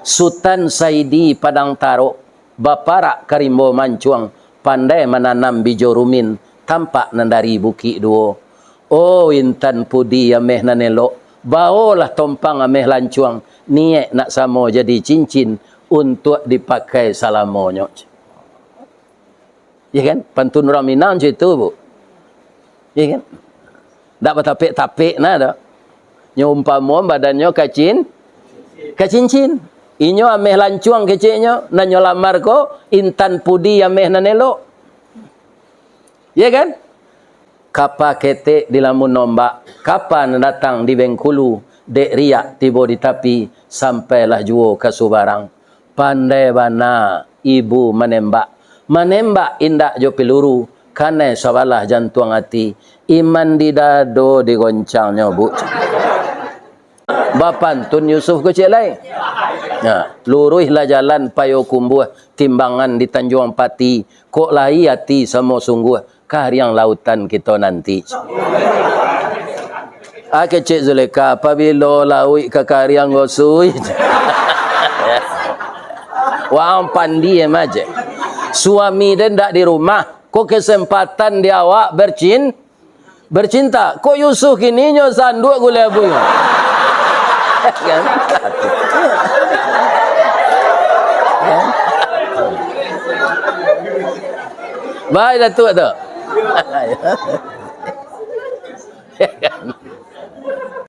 Sultan Saidi Padang Taruk, Baparak Karimbo Mancuang, pandai menanam bijo rumin, tampak nandari buki duo. Oh intan pudi ameh nanelok, baolah tompang ameh lancuang, niat nak samo jadi cincin untuk dipakai salamonyo. Ya kan? Pantun orang Minang macam itu, Bu. Ya kan? Tak bertapik-tapik nah dah. Nyumpama badannya kacincin. Inyo ameh lancuang keciknya, nanyo lamar ko intan pudi ameh nanelok. Ya kan? Kapa ketek di lamun nombak, kapan datang di Bengkulu, dek riak tiba di tapi, sampailah juo ke Subarang. Pandai bana ibu menembak. Menembak indak jo peluru, kane sabalah jantung hati. Iman di dado digoncangnya, Bu. Bapantun Yusuf kecil lain. Ya, luruhlah jalan payo kumbuh, timbangan di Tanjung Pati, kok lai hati sama sungguh. Karyang lautan kita nanti. Kecik Zuleka, apabila laui ke karyang gosui. Wang pandi aja. Suami dia tak di rumah, kok kesempatan dia awak bercinta. Kok Yusuf kini nyo sanduk gula abu. Kan? Baik Datuk tu.